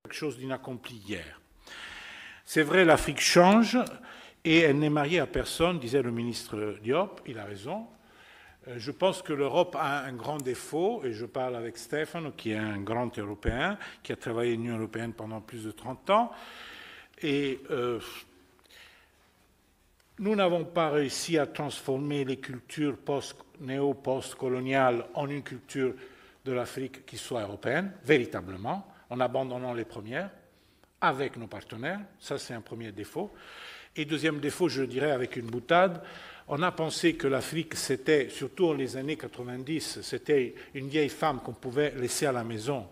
quelque chose d'inaccompli hier. C'est vrai, l'Afrique change et elle n'est mariée à personne, disait le ministre Diop, il a raison. Je pense que l'Europe a un grand défaut, et je parle avec Stefano, qui est un grand Européen, qui a travaillé à l'Union européenne pendant plus de 30 ans, et nous n'avons pas réussi à transformer les cultures néo-post-coloniales en une culture de l'Afrique qui soit européenne, véritablement, en abandonnant les premières, avec nos partenaires. Ça, c'est un premier défaut. Et deuxième défaut, je dirais avec une boutade, on a pensé que l'Afrique, c'était, surtout dans les années 90, c'était une vieille femme qu'on pouvait laisser à la maison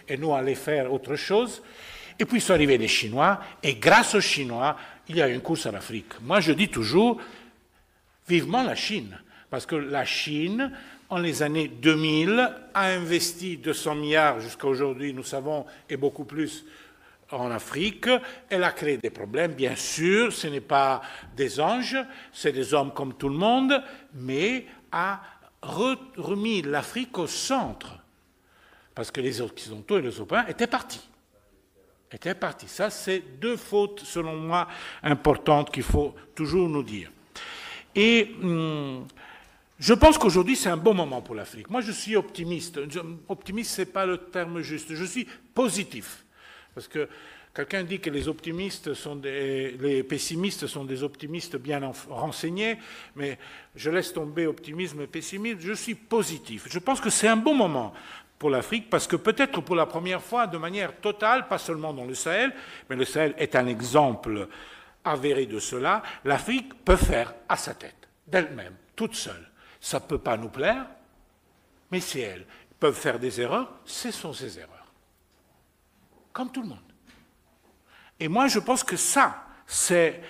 et nous aller faire autre chose. Et puis sont arrivés les Chinois, et grâce aux Chinois, il y a eu une course à l'Afrique. Moi, je dis toujours, vivement la Chine, parce que la Chine, en les années 2000, a investi 200 milliards jusqu'à aujourd'hui, nous savons, et beaucoup plus, en Afrique. Elle a créé des problèmes, bien sûr, ce n'est pas des anges, c'est des hommes comme tout le monde, mais a remis l'Afrique au centre, parce que les Occidentaux et les Européens étaient partis. Ça, c'est deux fautes, selon moi, importantes qu'il faut toujours nous dire. Et je pense qu'aujourd'hui, c'est un bon moment pour l'Afrique. Moi, je suis optimiste. Optimiste, ce n'est pas le terme juste. Je suis positif. Parce que quelqu'un dit que les pessimistes sont des optimistes bien renseignés, mais je laisse tomber optimisme et pessimisme. Je suis positif. Je pense que c'est un bon moment pour l'Afrique, parce que peut-être pour la première fois, de manière totale, pas seulement dans le Sahel, mais le Sahel est un exemple avéré de cela, l'Afrique peut faire à sa tête, d'elle-même, toute seule. Ça ne peut pas nous plaire, mais si elles peuvent faire des erreurs, ce sont ces erreurs. Comme tout le monde. Et moi, je pense que ça, c'est,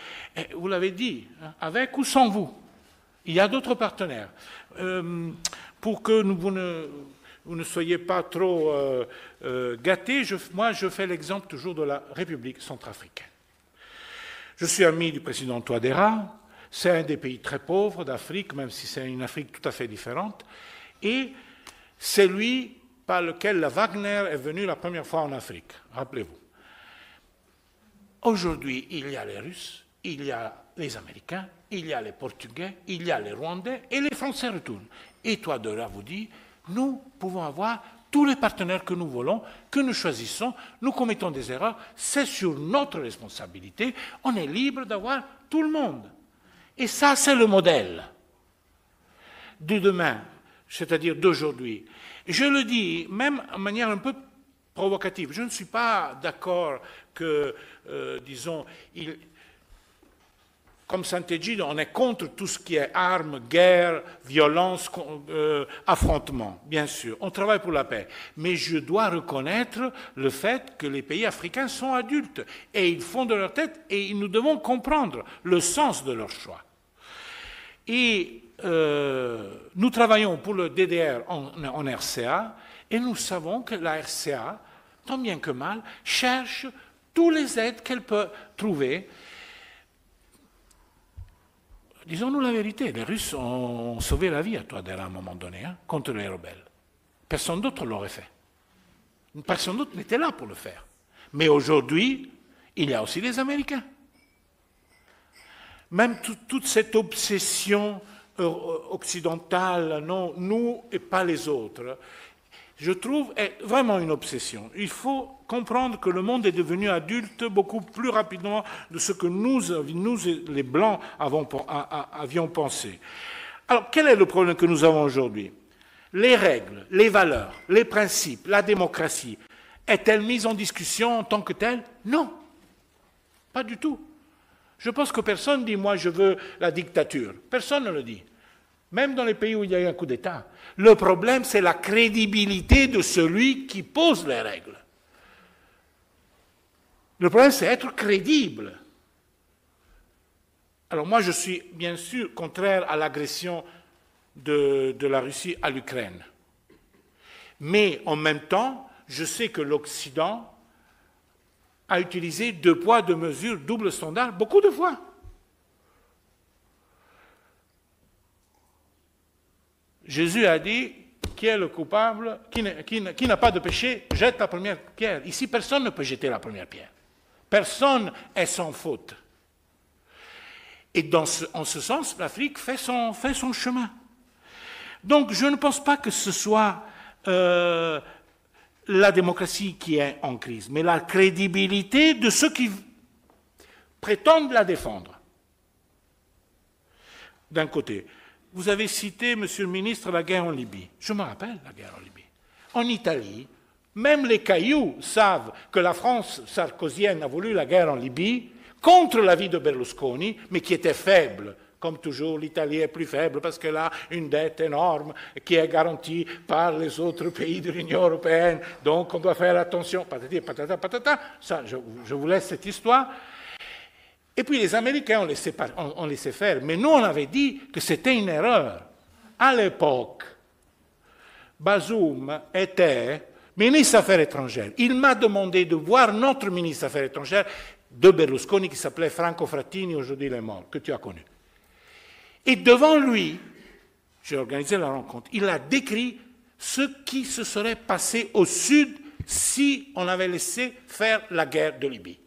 vous l'avez dit, avec ou sans vous, il y a d'autres partenaires. Pour que vous ne soyez pas trop gâtés, moi, je fais l'exemple toujours de la République centrafricaine. Je suis ami du président Touadéra, c'est un des pays très pauvres d'Afrique, même si c'est une Afrique tout à fait différente, et c'est lui par lequel la Wagner est venue la première fois en Afrique, rappelez-vous. Aujourd'hui, il y a les Russes, il y a les Américains, il y a les Portugais, il y a les Rwandais, et les Français retournent. Et Touadéra vous dit, nous pouvons avoir tous les partenaires que nous voulons, que nous choisissons, nous commettons des erreurs, c'est sur notre responsabilité, on est libre d'avoir tout le monde. Et ça, c'est le modèle de demain, c'est-à-dire d'aujourd'hui. Je le dis même de manière un peu provocative. Je ne suis pas d'accord que, disons, comme Sant'Egidio, on est contre tout ce qui est armes, guerre, violence, affrontement, bien sûr. On travaille pour la paix. Mais je dois reconnaître le fait que les pays africains sont adultes et ils font de leur tête et nous devons comprendre le sens de leur choix. Et nous travaillons pour le DDR en RCA et nous savons que la RCA, tant bien que mal, cherche toutes les aides qu'elle peut trouver. Disons-nous la vérité, les Russes ont sauvé la vie à Touadéra à un moment donné, contre les rebelles. Personne d'autre l'aurait fait. Personne d'autre n'était là pour le faire. Mais aujourd'hui, il y a aussi les Américains. Même toute cette obsession occidentale, non, nous et pas les autres, je trouve est vraiment une obsession. Il faut comprendre que le monde est devenu adulte beaucoup plus rapidement de ce que nous les Blancs, avions pensé. Alors, quel est le problème que nous avons aujourd'hui? Les règles, les valeurs, les principes, la démocratie, est-elle mise en discussion en tant que telle? Non, pas du tout. Je pense que personne ne dit « moi je veux la dictature ». Personne ne le dit. Même dans les pays où il y a eu un coup d'État. Le problème, c'est la crédibilité de celui qui pose les règles. Le problème, c'est être crédible. Alors moi, je suis bien sûr contraire à l'agression de la Russie à l'Ukraine. Mais en même temps, je sais que l'Occident a utilisé deux poids, deux mesures, double standard, beaucoup de fois. Jésus a dit qui est le coupable, qui n'a pas de péché, jette la première pierre. Ici, personne ne peut jeter la première pierre. Personne est sans faute. Et en ce sens, l'Afrique fait son chemin. Donc, je ne pense pas que ce soit la démocratie qui est en crise, mais la crédibilité de ceux qui prétendent la défendre. D'un côté, vous avez cité, Monsieur le ministre, la guerre en Libye. Je me rappelle la guerre en Libye. En Italie, même les cailloux savent que la France sarkozienne a voulu la guerre en Libye contre l'avis de Berlusconi, mais qui était faible. Comme toujours, l'Italie est plus faible parce qu'elle a une dette énorme qui est garantie par les autres pays de l'Union européenne. Donc, on doit faire attention. Patati, patata, patata. Ça, je vous laisse cette histoire. Et puis, les Américains ont laissé faire. Mais nous, on avait dit que c'était une erreur. À l'époque, Bazoum était ministre des Affaires étrangères. Il m'a demandé de voir notre ministre des Affaires étrangères de Berlusconi, qui s'appelait Franco Frattini, aujourd'hui il est mort, que tu as connu. Et devant lui, j'ai organisé la rencontre, il a décrit ce qui se serait passé au sud si on avait laissé faire la guerre de Libye.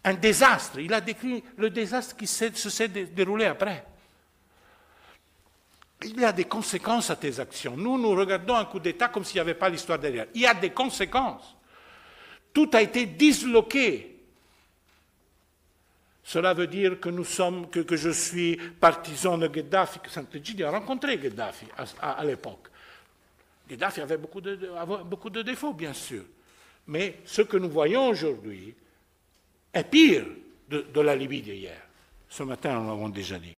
Un désastre. Il a décrit le désastre qui se s'est déroulé après. Il y a des conséquences à tes actions. Nous regardons un coup d'État comme s'il n'y avait pas l'histoire derrière. Il y a des conséquences. Tout a été disloqué. Cela veut dire que que je suis partisan de Gheddafi, que Sant'Egidio a rencontré Gheddafi à l'époque. Gheddafi avait beaucoup de défauts, bien sûr. Mais ce que nous voyons aujourd'hui est pire de la Libye d'hier. Ce matin, nous l'avons déjà dit.